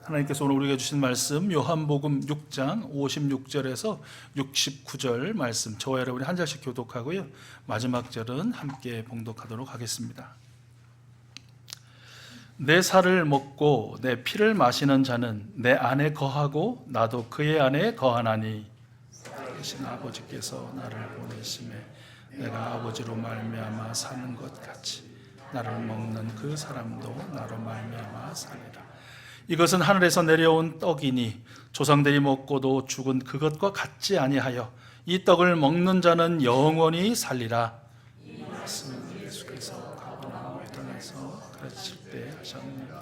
하나님께서 오늘 우리에게 주신 말씀 요한복음 6장 56절에서 69절 말씀, 저와 여러분이 한 절씩 교독하고요, 마지막 절은 함께 봉독하도록 하겠습니다. 내 살을 먹고 내 피를 마시는 자는 내 안에 거하고 나도 그의 안에 거하나니 살아계신 아버지께서 나를 보내심에 내가 아버지로 말미암아 사는 것 같이 나를 먹는 그 사람도 나로 말미암아 살리라. 이것은 하늘에서 내려온 떡이니 조상들이 먹고도 죽은 그것과 같지 아니하여 이 떡을 먹는 자는 영원히 살리라. 이 말씀은 예수께서 가버나움에 떠나서 가르칠 때 하셨느니라.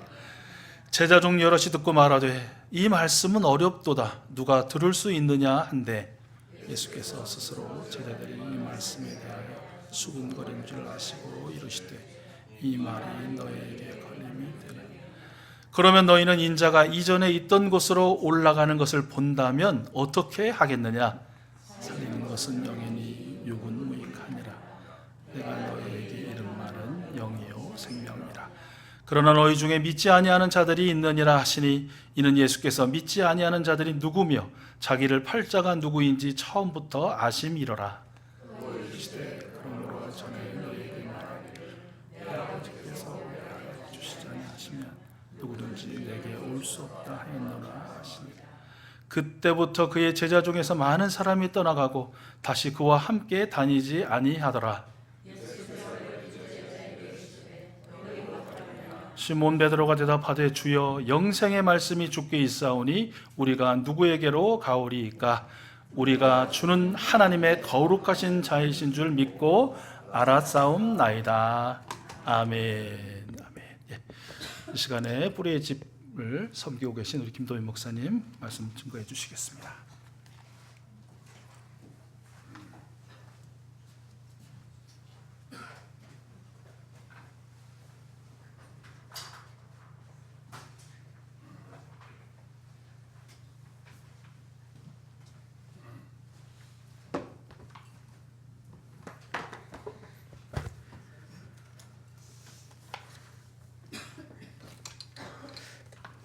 제자 중 여럿이 듣고 말하되 이 말씀은 어렵도다, 누가 들을 수 있느냐 한데 예수께서 스스로 제자들이 이 말씀에 대하여 수군거린 줄 아시고 이르시되 이 말이 너희에게 걸림이 되느니라. 그러면 너희는 인자가 이전에 있던 곳으로 올라가는 것을 본다면 어떻게 하겠느냐? 살리는 것은 영이니 육은 무익하니라. 내가 너희에게 이른 말은 영이요 생명이라. 그러나 너희 중에 믿지 아니하는 자들이 있느니라 하시니 이는 예수께서 믿지 아니하는 자들이 누구며 자기를 팔자가 누구인지 처음부터 아심이로라. 그러므로 전에 너희에게 말하기를 내 아버지께서 왜 알려주시지 아니하시면 누구든지 내게 올 수 없다 하였노라 하시니 그때부터 그의 제자 중에서 많은 사람이 떠나가고 다시 그와 함께 다니지 아니하더라. 시몬 베드로가 대답하되 주여 영생의 말씀이 주께 있사오니 우리가 누구에게로 가오리이까? 우리가 주는 하나님의 거룩하신 자이신 줄 믿고 알았사옵나이다. 아멘. 이 시간에 뿌리의 집을 섬기고 계신 우리 김도희 목사님 말씀 증거해 주시겠습니다.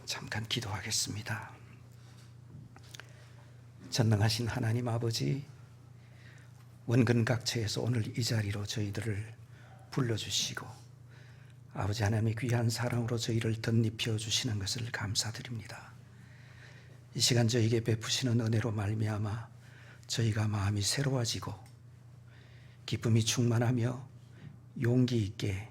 잠깐 기도하겠습니다. 전능하신 하나님 아버지, 원근각처에서 오늘 이 자리로 저희들을 불러주시고 아버지 하나님의 귀한 사랑으로 저희를 덧입혀 주시는 것을 감사드립니다. 이 시간 저희에게 베푸시는 은혜로 말미암아 저희가 마음이 새로워지고 기쁨이 충만하며 용기 있게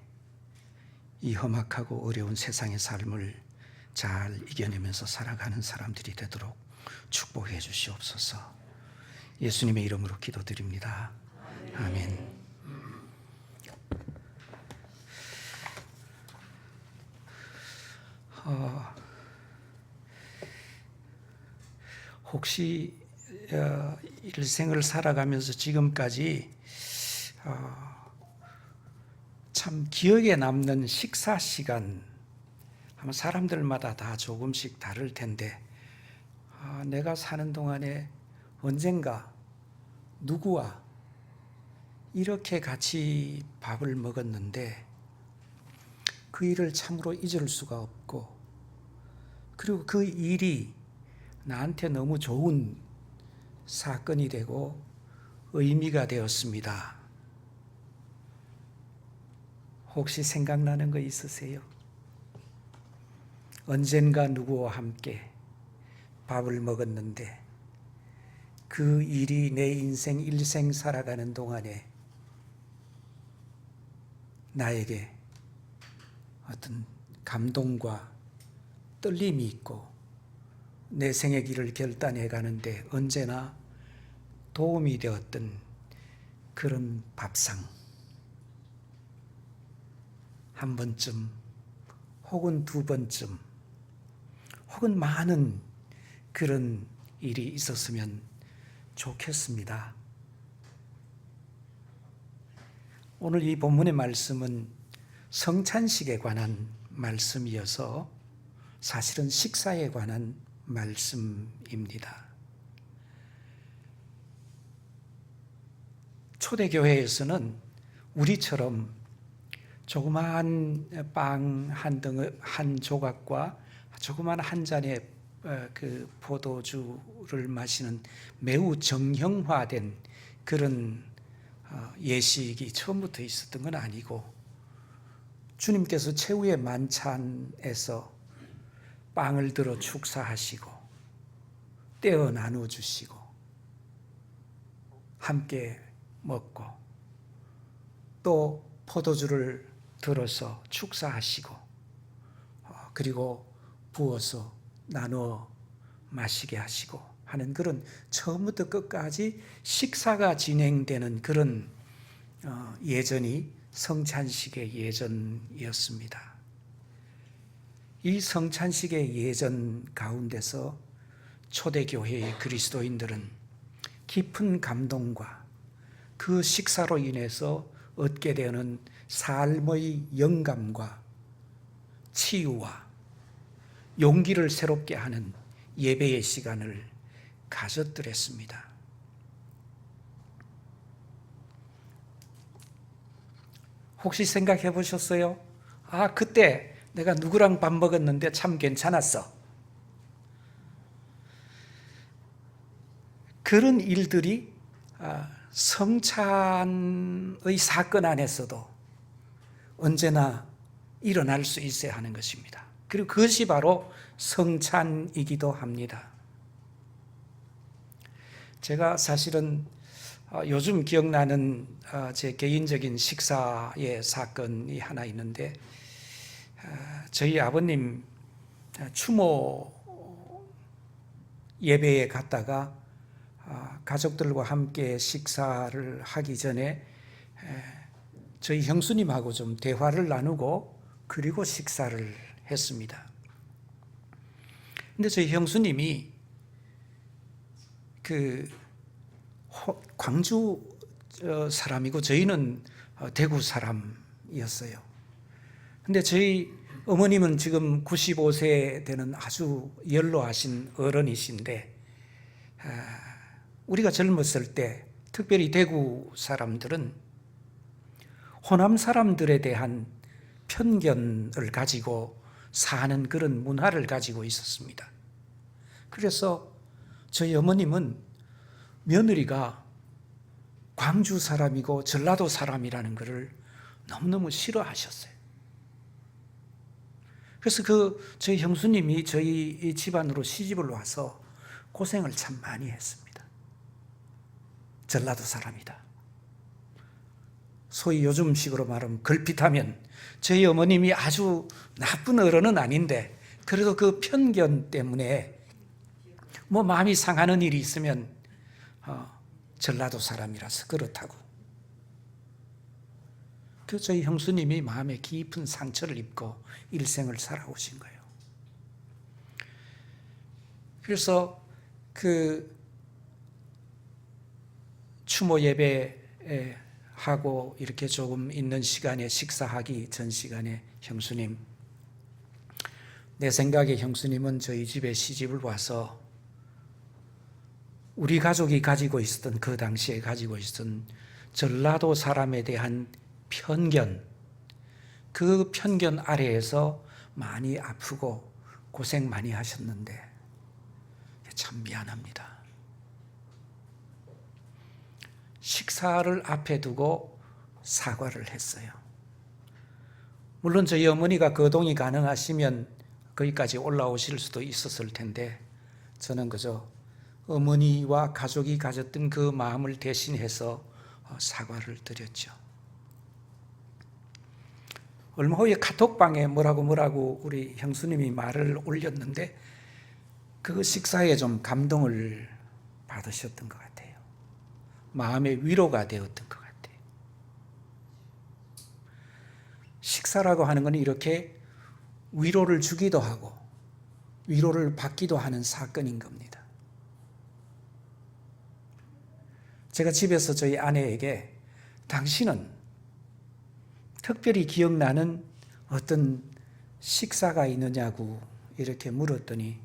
이 험악하고 어려운 세상의 삶을 잘 이겨내면서 살아가는 사람들이 되도록 축복해 주시옵소서. 예수님의 이름으로 기도드립니다. 아멘. 혹시 일생을 살아가면서 지금까지 참 기억에 남는 식사 시간, 아마 사람들마다 다 조금씩 다를 텐데 내가 사는 동안에 언젠가 누구와 이렇게 같이 밥을 먹었는데 그 일을 참으로 잊을 수가 없고, 그리고 그 일이 나한테 너무 좋은 사건이 되고 의미가 되었습니다. 혹시 생각나는 거 있으세요? 언젠가 누구와 함께 밥을 먹었는데 그 일이 내 인생 일생 살아가는 동안에 나에게 어떤 감동과 떨림이 있고 내 생의 길을 결단해 가는데 언제나 도움이 되었던 그런 밥상, 한 번쯤 혹은 두 번쯤 혹은 많은 그런 일이 있었으면 좋겠습니다. 오늘 이 본문의 말씀은 성찬식에 관한 말씀이어서 사실은 식사에 관한 말씀입니다. 초대교회에서는 우리처럼 조그마한 빵 한 조각과 조그마한 한 잔의 그 포도주를 마시는 매우 정형화된 그런 예식이 처음부터 있었던 건 아니고, 주님께서 최후의 만찬에서 빵을 들어 축사하시고 떼어 나누어 주시고 함께 먹고, 또 포도주를 들어서 축사하시고 그리고 부어서 나누어 마시게 하시고 하는 그런 처음부터 끝까지 식사가 진행되는 그런 예전이 성찬식의 예전이었습니다. 이 성찬식의 예전 가운데서 초대교회의 그리스도인들은 깊은 감동과 그 식사로 인해서 얻게 되는 삶의 영감과 치유와 용기를 새롭게 하는 예배의 시간을 가졌더랬습니다. 혹시 생각해 보셨어요? 아, 그때 내가 누구랑 밥 먹었는데 참 괜찮았어. 그런 일들이 성찬의 사건 안에서도 언제나 일어날 수 있어야 하는 것입니다. 그리고 그것이 바로 성찬이기도 합니다. 제가 사실은 요즘 기억나는 제 개인적인 식사의 사건이 하나 있는데, 저희 아버님 추모 예배에 갔다가 가족들과 함께 식사를 하기 전에 저희 형수님하고 좀 대화를 나누고 그리고 식사를 했습니다. 근데 저희 형수님이 그 광주 사람이고 저희는 대구 사람이었어요. 근데 저희 어머님은 지금 95세 되는 아주 연로하신 어른이신데, 우리가 젊었을 때 특별히 대구 사람들은 호남 사람들에 대한 편견을 가지고 사는 그런 문화를 가지고 있었습니다. 그래서 저희 어머님은 며느리가 광주 사람이고 전라도 사람이라는 것을 너무너무 싫어하셨어요. 그래서 저희 형수님이 저희 집안으로 시집을 와서 고생을 참 많이 했습니다. 전라도 사람이다. 소위 요즘식으로 말하면 걸핏하면 저희 어머님이 아주 나쁜 어른은 아닌데, 그래도 그 편견 때문에 뭐 마음이 상하는 일이 있으면 전라도 사람이라서 그렇다고. 그 저희 형수님이 마음에 깊은 상처를 입고 일생을 살아오신 거예요. 그래서 그 추모 예배 하고 이렇게 조금 있는 시간에, 식사하기 전 시간에 형수님, 내 생각에 형수님은 저희 집에 시집을 와서 우리 가족이 가지고 있었던, 그 당시에 가지고 있었던 전라도 사람에 대한 편견, 그 편견 아래에서 많이 아프고 고생 많이 하셨는데 참 미안합니다. 식사를 앞에 두고 사과를 했어요. 물론 저희 어머니가 거동이 가능하시면 거기까지 올라오실 수도 있었을 텐데, 저는 그저 어머니와 가족이 가졌던 그 마음을 대신해서 사과를 드렸죠. 얼마 후에 카톡방에 뭐라고 우리 형수님이 말을 올렸는데, 그 식사에 좀 감동을 받으셨던 것 같아요. 마음의 위로가 되었던 것 같아요. 식사라고 하는 건 이렇게 위로를 주기도 하고 위로를 받기도 하는 사건인 겁니다. 제가 집에서 저희 아내에게 당신은 특별히 기억나는 어떤 식사가 있느냐고 이렇게 물었더니,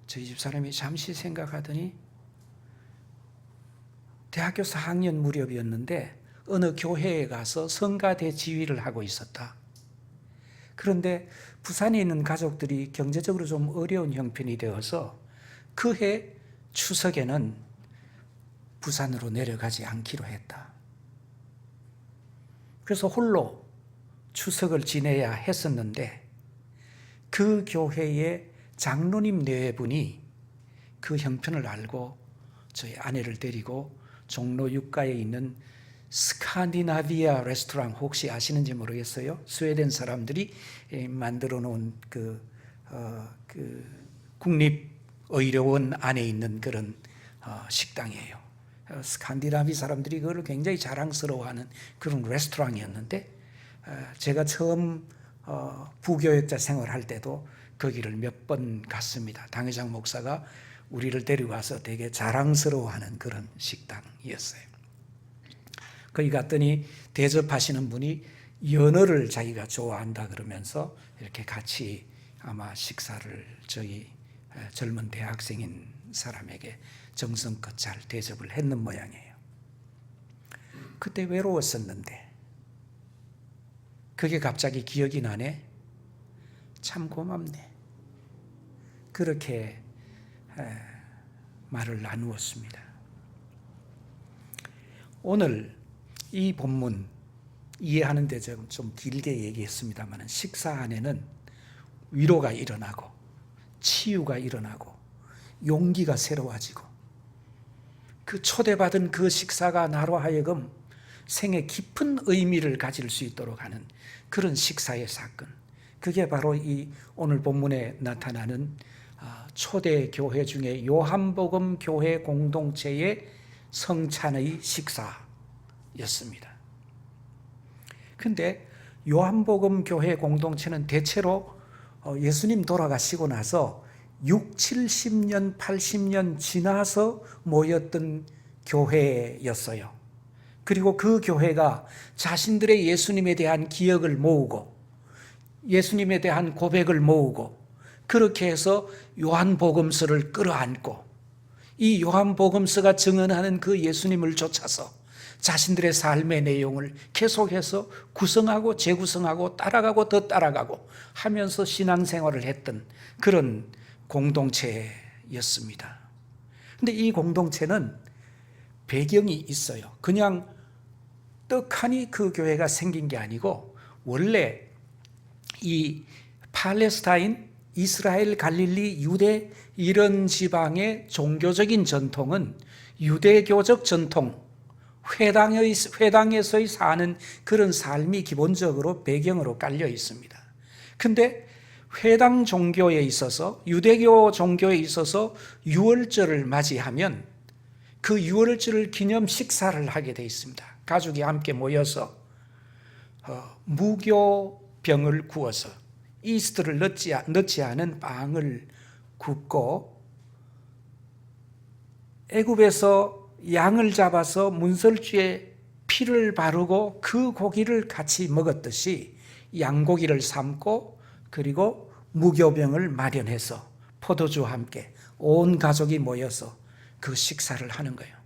저희 집 사람이 잠시 생각하더니 대학교 4학년 무렵이었는데 어느 교회에 가서 성가대 지휘를 하고 있었다. 그런데 부산에 있는 가족들이 경제적으로 좀 어려운 형편이 되어서 그해 추석에는 부산으로 내려가지 않기로 했다. 그래서 홀로 추석을 지내야 했었는데 그 교회의 장로님 네 분이 그 형편을 알고 저희 아내를 데리고 종로 6가에 있는 스칸디나비아 레스토랑 혹시 아시는지 모르겠어요. 스웨덴 사람들이 만들어 놓은 그 국립의료원 안에 있는 그런 식당이에요. 스칸디나비 사람들이 그걸 굉장히 자랑스러워하는 그런 레스토랑이었는데 제가 처음 부교역자 생활할 때도 거기를 몇 번 갔습니다. 당회장 목사가 우리를 데려가서 되게 자랑스러워하는 그런 식당이었어요. 거기 갔더니 대접하시는 분이 연어를 자기가 좋아한다 그러면서 이렇게 같이 아마 식사를 저희 젊은 대학생인 사람에게 정성껏 잘 대접을 했는 모양이에요. 그때 외로웠었는데 그게 갑자기 기억이 나네. 참 고맙네. 그렇게 말을 나누었습니다. 오늘 이 본문 이해하는데 좀 길게 얘기했습니다만 식사 안에는 위로가 일어나고 치유가 일어나고 용기가 새로워지고 그 초대받은 그 식사가 나로 하여금 생에 깊은 의미를 가질 수 있도록 하는 그런 식사의 사건, 그게 바로 이 오늘 본문에 나타나는 초대 교회 중에 요한복음 교회 공동체의 성찬의 식사였습니다. 그런데 요한복음 교회 공동체는 대체로 예수님 돌아가시고 나서 6, 70년, 80년 지나서 모였던 교회였어요. 그리고 그 교회가 자신들의 예수님에 대한 기억을 모으고 예수님에 대한 고백을 모으고 그렇게 해서 요한복음서를 끌어안고 이 요한복음서가 증언하는 그 예수님을 쫓아서 자신들의 삶의 내용을 계속해서 구성하고 재구성하고 따라가고 더 따라가고 하면서 신앙생활을 했던 그런 공동체였습니다. 그런데 이 공동체는 배경이 있어요. 그냥 떡하니 그 교회가 생긴 게 아니고 원래 이 팔레스타인, 이스라엘, 갈릴리, 유대 이런 지방의 종교적인 전통은 유대교적 전통, 회당에서의 사는 그런 삶이 기본적으로 배경으로 깔려 있습니다. 근데 회당 종교에 있어서 유대교 종교에 있어서 유월절을 맞이하면 그 유월절을 기념 식사를 하게 돼 있습니다. 가족이 함께 모여서 무교병을 구워서 이스트를 넣지 않은 빵을 굽고 애굽에서 양을 잡아서 문설주에 피를 바르고 그 고기를 같이 먹었듯이 양고기를 삶고 그리고 무교병을 마련해서 포도주와 함께 온 가족이 모여서 그 식사를 하는 거예요.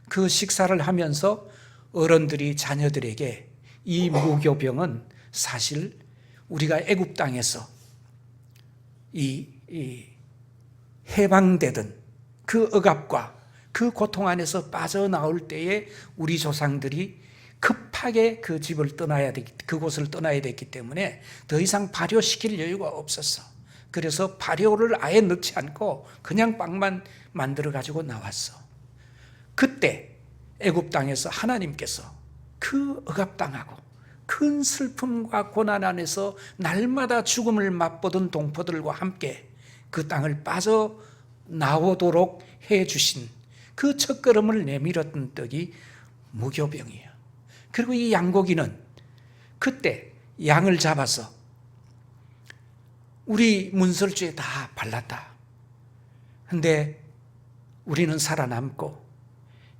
그 식사를 하면서 어른들이 자녀들에게 이 무교병은 사실 우리가 애굽 땅에서 이 해방되던 그 억압과 그 고통 안에서 빠져나올 때에 우리 조상들이 급하게 그 집을 그곳을 떠나야 됐기 때문에 더 이상 발효시킬 여유가 없었어. 그래서 발효를 아예 넣지 않고 그냥 빵만 만들어 가지고 나왔어. 그때 애굽 땅에서 하나님께서 그 억압당하고 큰 슬픔과 고난 안에서 날마다 죽음을 맛보던 동포들과 함께 그 땅을 빠져나오도록 해주신 그 첫걸음을 내밀었던 떡이 무교병이에요. 그리고 이 양고기는 그때 양을 잡아서 우리 문설주에 다 발랐다. 근데 우리는 살아남고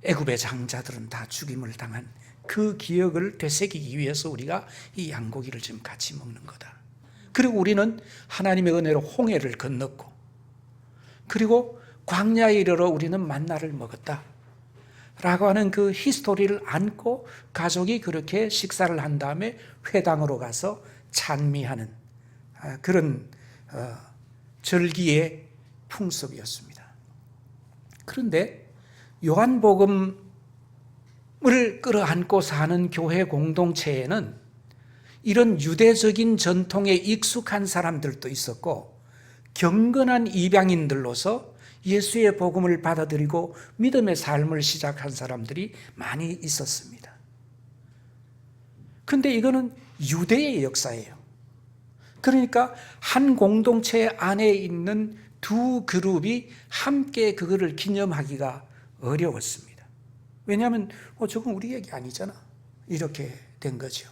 애굽의 장자들은 다 죽임을 당한 그 기억을 되새기기 위해서 우리가 이 양고기를 지금 같이 먹는 거다. 그리고 우리는 하나님의 은혜로 홍해를 건넜고 그리고 광야에 이르러 우리는 만나를 먹었다 라고 하는 그 히스토리를 안고 가족이 그렇게 식사를 한 다음에 회당으로 가서 찬미하는 그런 절기의 풍습이었습니다. 그런데 요한복음을 끌어안고 사는 교회 공동체에는 이런 유대적인 전통에 익숙한 사람들도 있었고 경건한 이방인들로서 예수의 복음을 받아들이고 믿음의 삶을 시작한 사람들이 많이 있었습니다. 그런데 이거는 유대의 역사예요. 그러니까 한 공동체 안에 있는 두 그룹이 함께 그거를 기념하기가 어려웠습니다. 왜냐하면 저건 우리 얘기 아니잖아. 이렇게 된 거죠.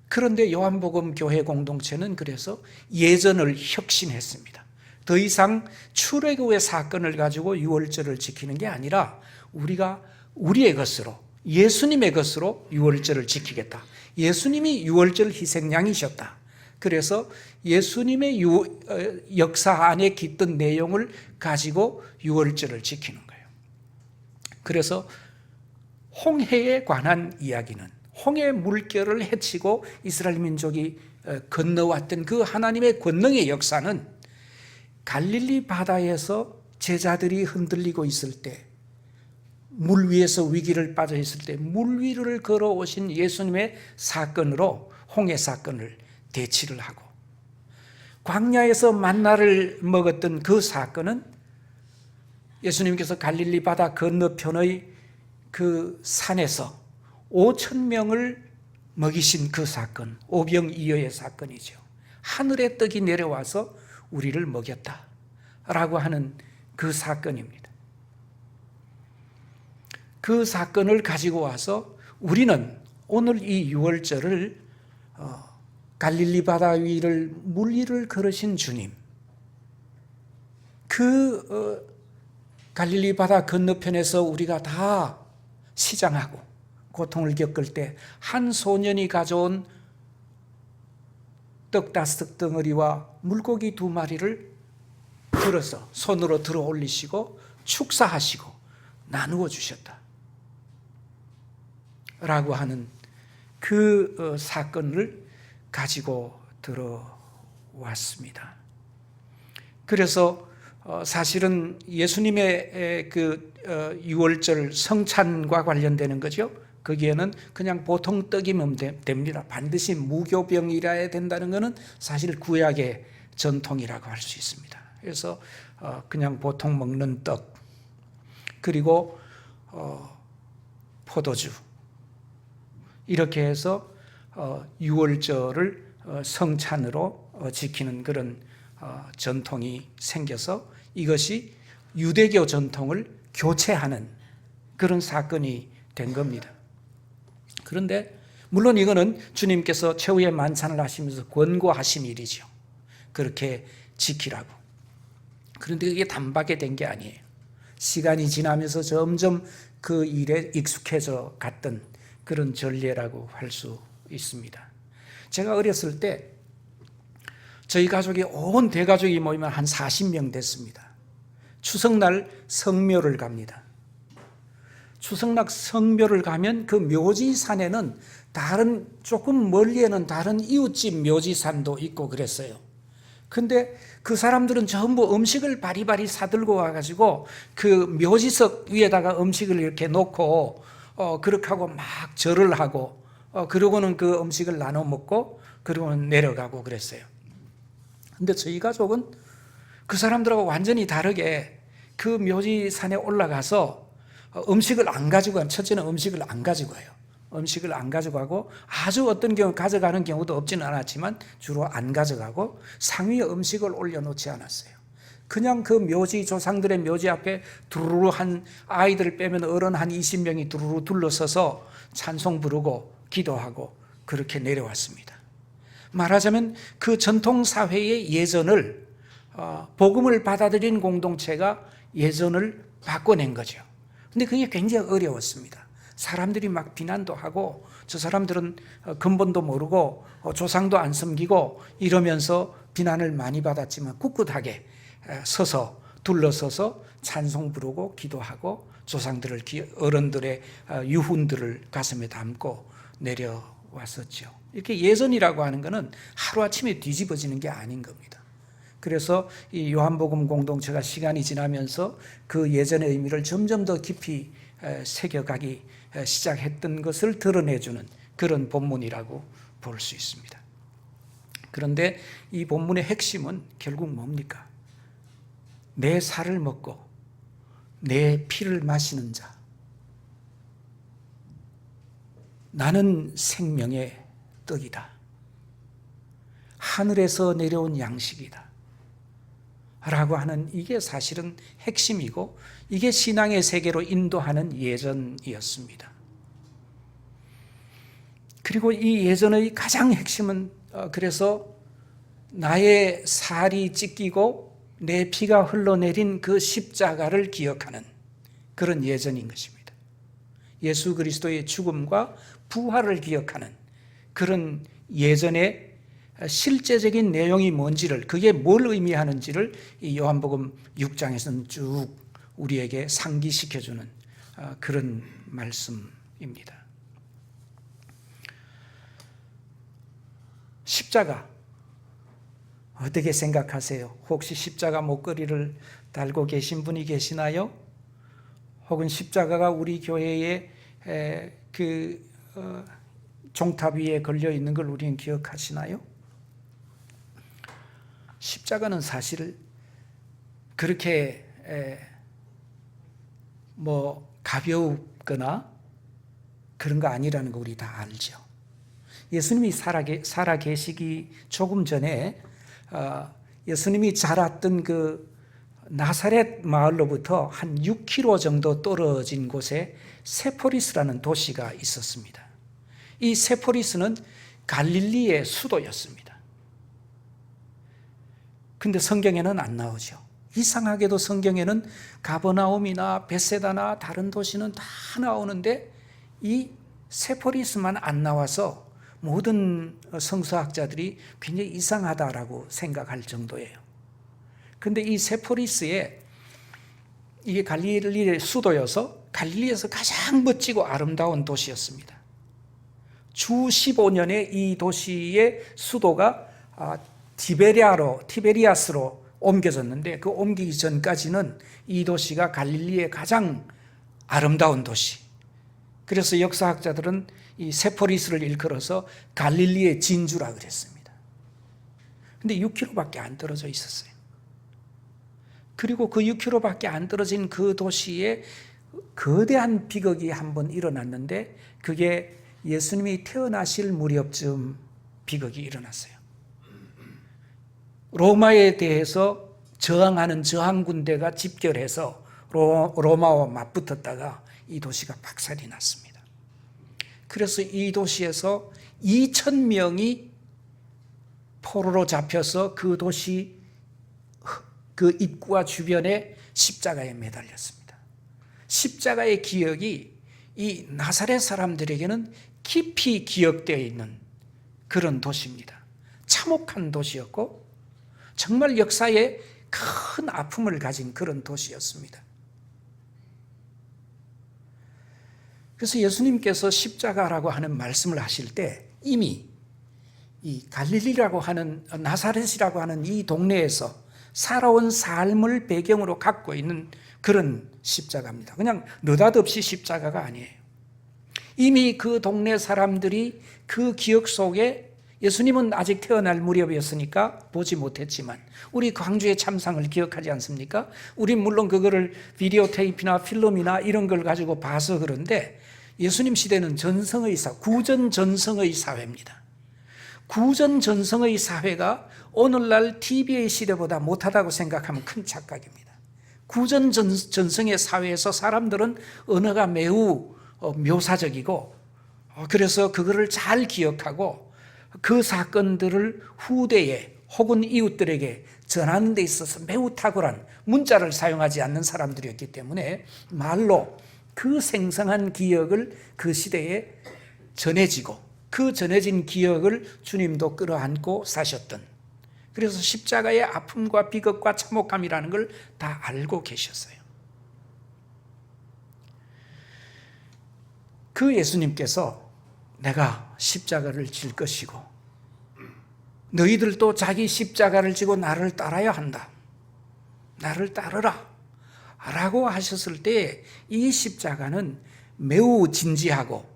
그런데 요한복음 교회 공동체는 그래서 예전을 혁신했습니다. 더 이상 출애굽의 사건을 가지고 유월절을 지키는 게 아니라 우리가 우리의 것으로, 예수님의 것으로 유월절을 지키겠다. 예수님이 유월절 희생양이셨다. 그래서 예수님의 역사 안에 깃든 내용을 가지고 유월절을 지키는 거예요. 그래서 홍해에 관한 이야기는 홍해 물결을 헤치고 이스라엘 민족이 건너왔던 그 하나님의 권능의 역사는 갈릴리 바다에서 제자들이 흔들리고 있을 때, 물 위에서 위기를 빠져 있을 때 물 위를 걸어오신 예수님의 사건으로 홍해 사건을 대치를 하고, 광야에서 만나를 먹었던 그 사건은 예수님께서 갈릴리 바다 건너편의 그 산에서 5,000명을 먹이신 그 사건, 오병이어의 사건이죠. 하늘의 떡이 내려와서 우리를 먹였다라고 하는 그 사건입니다. 그 사건을 가지고 와서 우리는 오늘 이 유월절을 갈릴리 바다 위를 물 위를 걸으신 주님, 갈릴리 바다 건너편에서 우리가 다 시장하고 고통을 겪을 때 한 소년이 가져온 떡 5덩어리와 물고기 2마리를 들어서 손으로 들어 올리시고 축사하시고 나누어 주셨다 라고 하는 그 사건을 가지고 들어왔습니다. 그래서 사실은 예수님의 그 유월절 성찬과 관련되는 거죠. 거기에는 그냥 보통 떡이면 됩니다. 반드시 무교병이라야 된다는 것은 사실 구약의 전통이라고 할 수 있습니다. 그래서 그냥 보통 먹는 떡, 그리고 포도주, 이렇게 해서 유월절을 성찬으로 지키는 그런 전통이 생겨서 이것이 유대교 전통을 교체하는 그런 사건이 된 겁니다. 그런데 물론 이거는 주님께서 최후의 만찬을 하시면서 권고하신 일이죠. 그렇게 지키라고. 그런데 이게 단박에 된 게 아니에요. 시간이 지나면서 점점 그 일에 익숙해져 갔던 그런 전례라고 할 수 있습니다. 제가 어렸을 때 저희 가족이 온 대가족이 모이면 한 40명 됐습니다. 추석날 성묘를 갑니다. 추석날 성묘를 가면 그 묘지산에는 다른 조금 멀리에는 다른 이웃집 묘지산도 있고 그랬어요. 근데 그 사람들은 전부 음식을 바리바리 사들고 와가지고 그 묘지석 위에다가 음식을 이렇게 놓고 그렇게 하고 막 절을 하고 그러고는 그 음식을 나눠 먹고 그러고는 내려가고 그랬어요. 근데 저희 가족은 그 사람들하고 완전히 다르게 그 묘지산에 올라가서 음식을 안 가지고 가요. 첫째는 음식을 안 가지고 가요. 음식을 안 가져가고 아주 어떤 경우 가져가는 경우도 없지는 않았지만 주로 안 가져가고 상위에 음식을 올려놓지 않았어요. 그냥 그 묘지, 조상들의 묘지 앞에 두루루 한 아이들을 빼면 어른 한 20명이 두루루 둘러서서 찬송 부르고 기도하고 그렇게 내려왔습니다. 말하자면 그 전통사회의 예전을 복음을 받아들인 공동체가 예전을 바꿔낸 거죠. 근데 그게 굉장히 어려웠습니다. 사람들이 막 비난도 하고 저 사람들은 근본도 모르고 조상도 안 섬기고 이러면서 비난을 많이 받았지만 꿋꿋하게 서서 둘러서서 찬송 부르고 기도하고 조상들을 어른들의 유훈들을 가슴에 담고 왔었죠. 이렇게 예전이라고 하는 것은 하루아침에 뒤집어지는 게 아닌 겁니다. 그래서 이 요한복음 공동체가 시간이 지나면서 그 예전의 의미를 점점 더 깊이 새겨가기 시작했던 것을 드러내주는 그런 본문이라고 볼 수 있습니다. 그런데 이 본문의 핵심은 결국 뭡니까? 내 살을 먹고 내 피를 마시는 자, 나는 생명의 떡이다. 하늘에서 내려온 양식이다. 라고 하는 이게 사실은 핵심이고 이게 신앙의 세계로 인도하는 예전이었습니다. 그리고 이 예전의 가장 핵심은 그래서 나의 살이 찢기고 내 피가 흘러내린 그 십자가를 기억하는 그런 예전인 것입니다. 예수 그리스도의 죽음과 부활을 기억하는 그런 예전의 실제적인 내용이 뭔지를, 그게 뭘 의미하는지를 이 요한복음 6장에서는 쭉 우리에게 상기시켜주는 그런 말씀입니다. 십자가 어떻게 생각하세요? 혹시 십자가 목걸이를 달고 계신 분이 계시나요? 혹은 십자가가 우리 교회의 종탑 위에 걸려 있는 걸 우리는 기억하시나요? 십자가는 사실 그렇게 가볍거나 그런 거 아니라는 거 우리 다 알죠. 예수님이 살아 계시기 조금 전에 예수님이 자랐던 그 나사렛 마을로부터 한 6km 정도 떨어진 곳에 세포리스라는 도시가 있었습니다. 이 세포리스는 갈릴리의 수도였습니다. 근데 성경에는 안 나오죠. 이상하게도 성경에는 가버나움이나 벳세다나 다른 도시는 다 나오는데 이 세포리스만 안 나와서 모든 성서학자들이 굉장히 이상하다라고 생각할 정도예요. 근데 이 세포리스에 이게 갈릴리의 수도여서 갈릴리에서 가장 멋지고 아름다운 도시였습니다. 주 15년에 이 도시의 수도가 티베리아스로 옮겨졌는데 그 옮기기 전까지는 이 도시가 갈릴리의 가장 아름다운 도시. 그래서 역사학자들은 이 세포리스를 일컬어서 갈릴리의 진주라 그랬습니다. 근데 6km밖에 안 떨어져 있었어요. 그리고 그 6km밖에 안 떨어진 그 도시에 거대한 비극이 한번 일어났는데 그게 예수님이 태어나실 무렵쯤 비극이 일어났어요. 로마에 대해서 저항하는 저항군대가 집결해서 로마와 맞붙었다가 이 도시가 박살이 났습니다. 그래서 이 도시에서 2,000명이 포로로 잡혀서 그 도시 그 입구와 주변에 십자가에 매달렸습니다. 십자가의 기억이 이 나사렛 사람들에게는 깊이 기억되어 있는 그런 도시입니다. 참혹한 도시였고 정말 역사에 큰 아픔을 가진 그런 도시였습니다. 그래서 예수님께서 십자가라고 하는 말씀을 하실 때 이미 이 갈릴리라고 하는 나사렛이라고 하는 이 동네에서 살아온 삶을 배경으로 갖고 있는 그런 십자가입니다. 그냥 느닷없이 십자가가 아니에요. 이미 그 동네 사람들이 그 기억 속에 예수님은 아직 태어날 무렵이었으니까 보지 못했지만 우리 광주의 참상을 기억하지 않습니까? 우린 물론 그거를 비디오 테이프나 필름이나 이런 걸 가지고 봐서 그런데 예수님 시대는 구전 전성의 사회입니다. 구전 전성의 사회가 오늘날 TV의 시대보다 못하다고 생각하면 큰 착각입니다. 구전 전성의 사회에서 사람들은 언어가 매우 묘사적이고 그래서 그거를 잘 기억하고 그 사건들을 후대에 혹은 이웃들에게 전하는 데 있어서 매우 탁월한 문자를 사용하지 않는 사람들이었기 때문에 말로 그 생생한 기억을 그 시대에 전해지고 그 전해진 기억을 주님도 끌어안고 사셨던, 그래서 십자가의 아픔과 비극과 참혹함이라는 걸 다 알고 계셨어요. 그 예수님께서 내가 십자가를 질 것이고 너희들도 자기 십자가를 지고 나를 따라야 한다. 나를 따르라 라고 하셨을 때 이 십자가는 매우 진지하고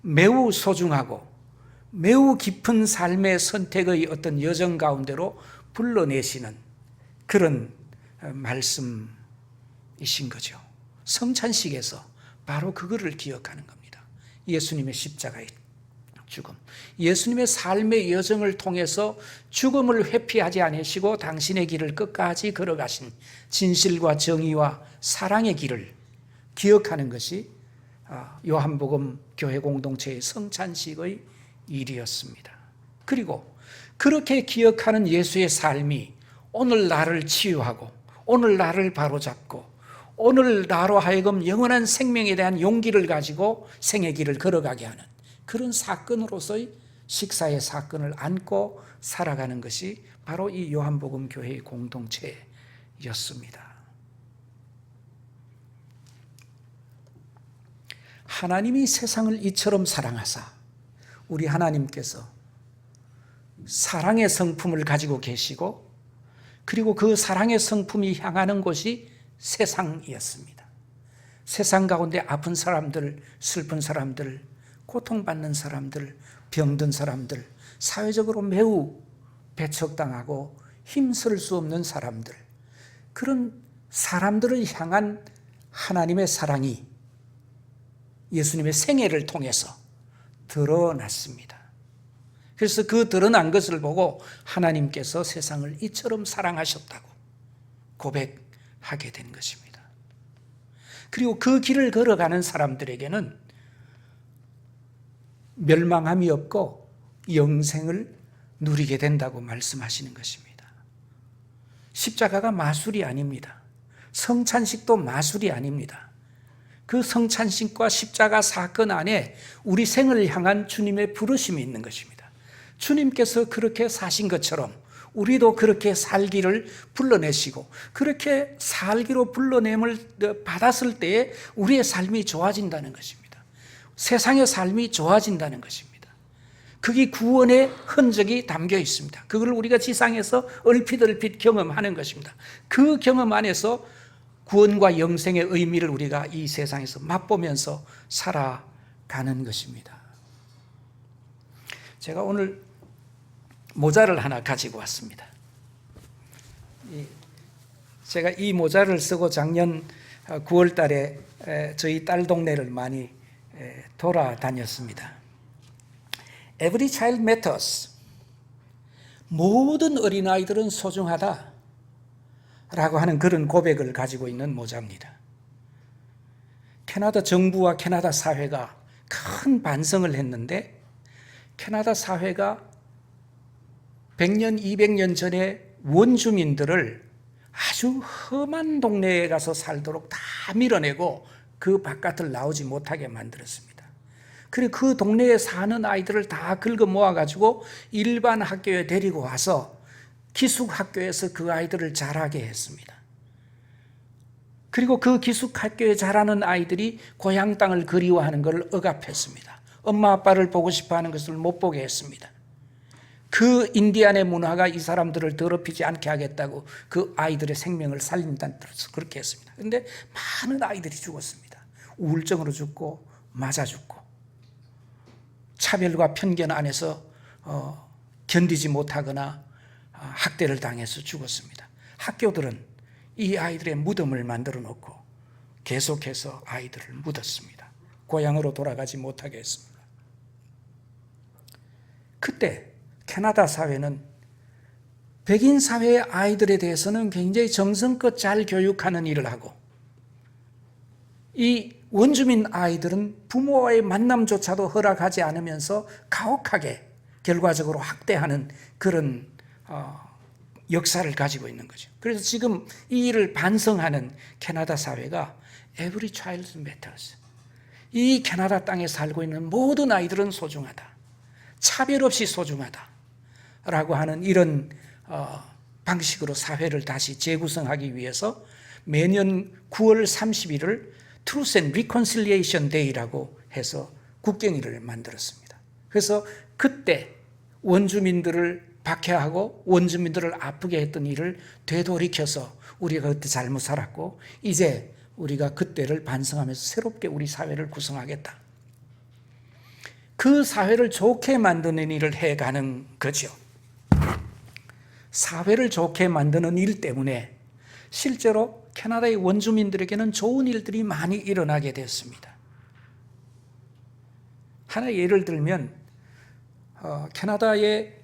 매우 소중하고 매우 깊은 삶의 선택의 어떤 여정 가운데로 불러내시는 그런 말씀이신 거죠. 성찬식에서 바로 그거를 기억하는 겁니다. 예수님의 십자가의 죽음, 예수님의 삶의 여정을 통해서 죽음을 회피하지 않으시고 당신의 길을 끝까지 걸어가신 진실과 정의와 사랑의 길을 기억하는 것이 요한복음 교회 공동체의 성찬식의 일이었습니다. 그리고 그렇게 기억하는 예수의 삶이 오늘 나를 치유하고 오늘 나를 바로잡고 오늘 나로 하여금 영원한 생명에 대한 용기를 가지고 생의 길을 걸어가게 하는 그런 사건으로서의 식사의 사건을 안고 살아가는 것이 바로 이 요한복음 교회의 공동체였습니다. 하나님이 세상을 이처럼 사랑하사 우리 하나님께서 사랑의 성품을 가지고 계시고 그리고 그 사랑의 성품이 향하는 곳이 세상이었습니다. 세상 가운데 아픈 사람들, 슬픈 사람들, 고통받는 사람들, 병든 사람들, 사회적으로 매우 배척당하고 힘쓸 수 없는 사람들, 그런 사람들을 향한 하나님의 사랑이 예수님의 생애를 통해서 드러났습니다. 그래서 그 드러난 것을 보고 하나님께서 세상을 이처럼 사랑하셨다고 고백하게 된 것입니다. 그리고 그 길을 걸어가는 사람들에게는 멸망함이 없고 영생을 누리게 된다고 말씀하시는 것입니다. 십자가가 마술이 아닙니다. 성찬식도 마술이 아닙니다. 그 성찬식과 십자가 사건 안에 우리 생을 향한 주님의 부르심이 있는 것입니다. 주님께서 그렇게 사신 것처럼 우리도 그렇게 살기를 불러내시고 그렇게 살기로 불러냄을 받았을 때에 우리의 삶이 좋아진다는 것입니다. 세상의 삶이 좋아진다는 것입니다. 그게 구원의 흔적이 담겨 있습니다. 그걸 우리가 지상에서 얼핏 경험하는 것입니다. 그 경험 안에서 구원과 영생의 의미를 우리가 이 세상에서 맛보면서 살아가는 것입니다. 제가 오늘 모자를 하나 가지고 왔습니다. 제가 이 모자를 쓰고 작년 9월 달에 저희 딸 동네를 많이 돌아다녔습니다. Every child matters. 모든 어린아이들은 소중하다 라고 하는 그런 고백을 가지고 있는 모자입니다. 캐나다 정부와 캐나다 사회가 큰 반성을 했는데 캐나다 사회가 100년, 200년 전에 원주민들을 아주 험한 동네에 가서 살도록 다 밀어내고 그 바깥을 나오지 못하게 만들었습니다. 그리고 그 동네에 사는 아이들을 다 긁어 모아가지고 일반 학교에 데리고 와서 기숙학교에서 그 아이들을 자라게 했습니다. 그리고 그 기숙학교에 자라는 아이들이 고향 땅을 그리워하는 것을 억압했습니다. 엄마 아빠를 보고 싶어하는 것을 못 보게 했습니다. 그 인디안의 문화가 이 사람들을 더럽히지 않게 하겠다고 그 아이들의 생명을 살린다는 뜻으로 그렇게 했습니다. 그런데 많은 아이들이 죽었습니다. 우울증으로 죽고 맞아 죽고 차별과 편견 안에서 견디지 못하거나 학대를 당해서 죽었습니다. 학교들은 이 아이들의 무덤을 만들어 놓고 계속해서 아이들을 묻었습니다. 고향으로 돌아가지 못하게 했습니다. 그때 캐나다 사회는 백인 사회의 아이들에 대해서는 굉장히 정성껏 잘 교육하는 일을 하고 이 원주민 아이들은 부모와의 만남조차도 허락하지 않으면서 가혹하게 결과적으로 학대하는 그런 역사를 가지고 있는 거죠. 그래서 지금 이 일을 반성하는 캐나다 사회가 Every child matters. 이 캐나다 땅에 살고 있는 모든 아이들은 소중하다. 차별 없이 소중하다. 라고 하는 이런 방식으로 사회를 다시 재구성하기 위해서 매년 9월 30일을 Truth and Reconciliation Day라고 해서 국경일을 만들었습니다. 그래서 그때 원주민들을 박해하고 원주민들을 아프게 했던 일을 되돌이켜서 우리가 그때 잘못 살았고 이제 우리가 그때를 반성하면서 새롭게 우리 사회를 구성하겠다. 그 사회를 좋게 만드는 일을 해가는 거죠. 사회를 좋게 만드는 일 때문에 실제로 캐나다의 원주민들에게는 좋은 일들이 많이 일어나게 됐습니다. 하나 예를 들면 캐나다의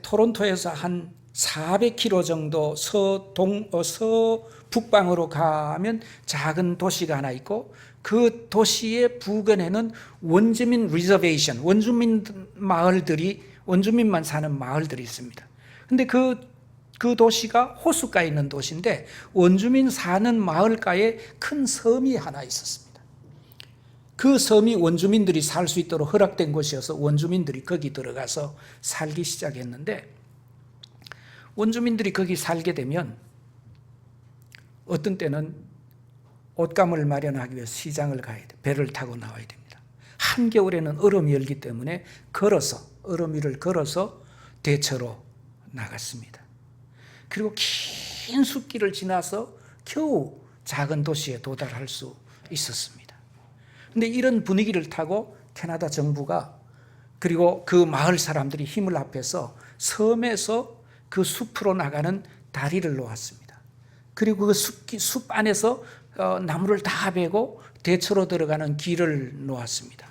토론토에서 한 400km 정도 서북방으로 가면 작은 도시가 하나 있고 그 도시의 부근에는 원주민 리저베이션, 원주민만 사는 마을들이 있습니다. 근데 그 도시가 호수가에 있는 도시인데 원주민 사는 마을가에 큰 섬이 하나 있었습니다. 그 섬이 원주민들이 살 수 있도록 허락된 곳이어서 원주민들이 거기 들어가서 살기 시작했는데 원주민들이 거기 살게 되면 어떤 때는 옷감을 마련하기 위해서 시장을 가야 돼. 배를 타고 나와야 됩니다. 한겨울에는 얼음이 열기 때문에 얼음 위를 걸어서 대처로 나갔습니다. 그리고 긴 숲길을 지나서 겨우 작은 도시에 도달할 수 있었습니다. 그런데 이런 분위기를 타고 캐나다 정부가 그리고 그 마을 사람들이 힘을 합해서 섬에서 그 숲으로 나가는 다리를 놓았습니다. 그리고 그 숲 안에서 나무를 다 베고 대처로 들어가는 길을 놓았습니다.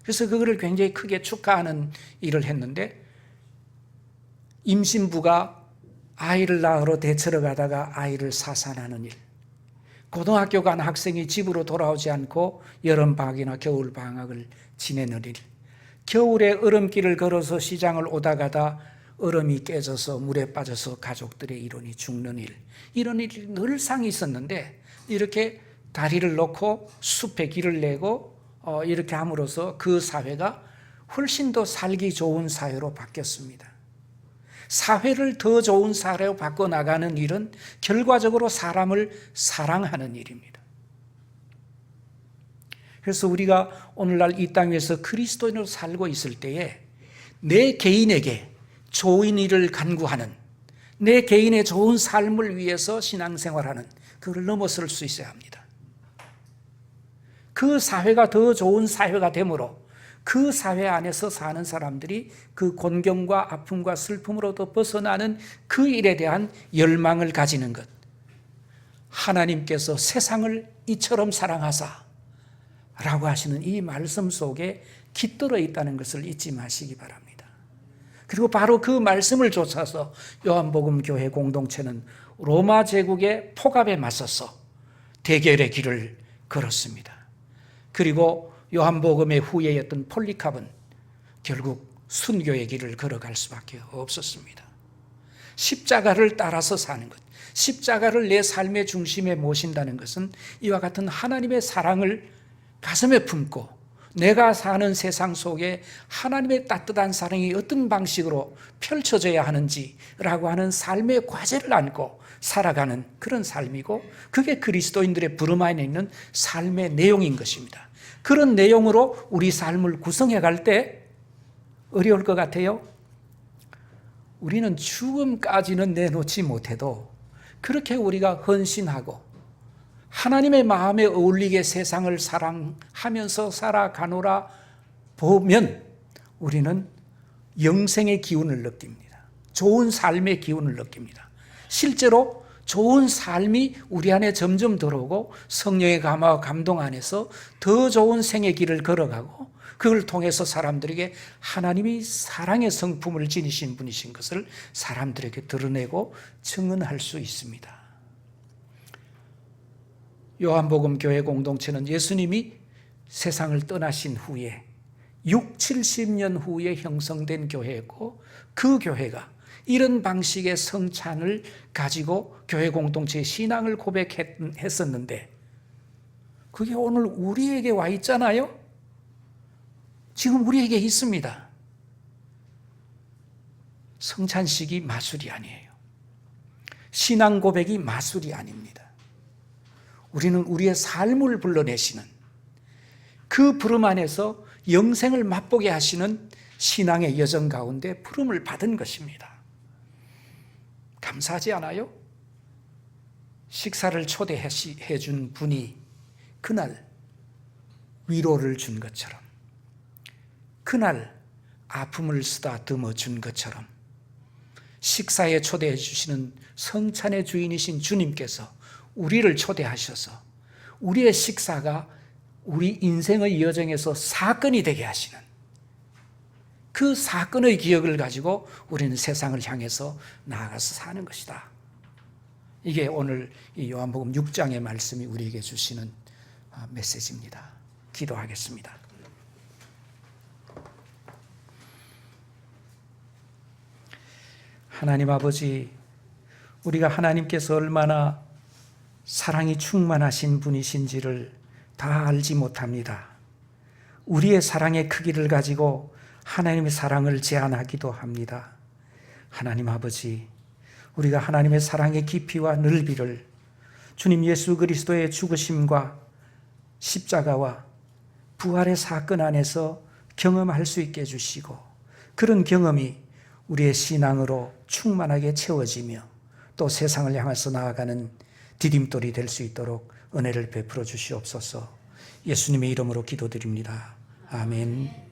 그래서 그거를 굉장히 크게 축하하는 일을 했는데 임신부가 아이를 낳으러 대처로 가다가 아이를 사산하는 일, 고등학교 간 학생이 집으로 돌아오지 않고 여름방학이나 겨울방학을 지내는 일, 겨울에 얼음길을 걸어서 시장을 오다 가다 얼음이 깨져서 물에 빠져서 가족들의 일원이 죽는 일, 이런 일이 늘상 있었는데 이렇게 다리를 놓고 숲에 길을 내고 이렇게 함으로써 그 사회가 훨씬 더 살기 좋은 사회로 바뀌었습니다. 사회를 더 좋은 사회로 바꿔나가는 일은 결과적으로 사람을 사랑하는 일입니다. 그래서 우리가 오늘날 이 땅에서 그리스도인으로 살고 있을 때에 내 개인에게 좋은 일을 간구하는, 내 개인의 좋은 삶을 위해서 신앙생활하는 그걸 넘어설 수 있어야 합니다. 그 사회가 더 좋은 사회가 되므로 그 사회 안에서 사는 사람들이 그 곤경과 아픔과 슬픔으로부터 벗어나는 그 일에 대한 열망을 가지는 것. 하나님께서 세상을 이처럼 사랑하사 라고 하시는 이 말씀 속에 깃들어 있다는 것을 잊지 마시기 바랍니다. 그리고 바로 그 말씀을 쫓아서 요한복음 교회 공동체는 로마 제국의 폭압에 맞서서 대결의 길을 걸었습니다. 그리고 요한복음의 후예였던 폴리캅은 결국 순교의 길을 걸어갈 수밖에 없었습니다. 십자가를 따라서 사는 것, 십자가를 내 삶의 중심에 모신다는 것은 이와 같은 하나님의 사랑을 가슴에 품고 내가 사는 세상 속에 하나님의 따뜻한 사랑이 어떤 방식으로 펼쳐져야 하는지라고 하는 삶의 과제를 안고 살아가는 그런 삶이고, 그게 그리스도인들의 부름 안에 있는 삶의 내용인 것입니다. 그런 내용으로 우리 삶을 구성해 갈 때 어려울 것 같아요. 우리는 죽음까지는 내놓지 못해도 그렇게 우리가 헌신하고 하나님의 마음에 어울리게 세상을 사랑하면서 살아가노라 보면 우리는 영생의 기운을 느낍니다. 좋은 삶의 기운을 느낍니다. 실제로 좋은 삶이 우리 안에 점점 들어오고 성령의 감화와 감동 안에서 더 좋은 생의 길을 걸어가고 그걸 통해서 사람들에게 하나님이 사랑의 성품을 지니신 분이신 것을 사람들에게 드러내고 증언할 수 있습니다. 요한복음 교회 공동체는 예수님이 세상을 떠나신 후에 70년 후에 형성된 교회였고, 그 교회가 이런 방식의 성찬을 가지고 교회 공동체의 신앙을 고백했었는데 그게 오늘 우리에게 와 있잖아요. 지금 우리에게 있습니다. 성찬식이 마술이 아니에요. 신앙 고백이 마술이 아닙니다. 우리는 우리의 삶을 불러내시는 그 부름 안에서 영생을 맛보게 하시는 신앙의 여정 가운데 부름을 받은 것입니다. 감사하지 않아요? 식사를 초대해 준 분이 그날 위로를 준 것처럼, 그날 아픔을 쓰다듬어 준 것처럼, 식사에 초대해 주시는 성찬의 주인이신 주님께서 우리를 초대하셔서 우리의 식사가 우리 인생의 여정에서 사건이 되게 하시는, 그 사건의 기억을 가지고 우리는 세상을 향해서 나아가서 사는 것이다. 이게 오늘 이 요한복음 6장의 말씀이 우리에게 주시는 메시지입니다. 기도하겠습니다. 하나님 아버지, 우리가 하나님께서 얼마나 사랑이 충만하신 분이신지를 다 알지 못합니다. 우리의 사랑의 크기를 가지고 하나님의 사랑을 제한하기도 합니다. 하나님 아버지, 우리가 하나님의 사랑의 깊이와 넓이를 주님 예수 그리스도의 죽으심과 십자가와 부활의 사건 안에서 경험할 수 있게 해주시고, 그런 경험이 우리의 신앙으로 충만하게 채워지며 또 세상을 향해서 나아가는 디딤돌이 될 수 있도록 은혜를 베풀어 주시옵소서. 예수님의 이름으로 기도드립니다. 아멘.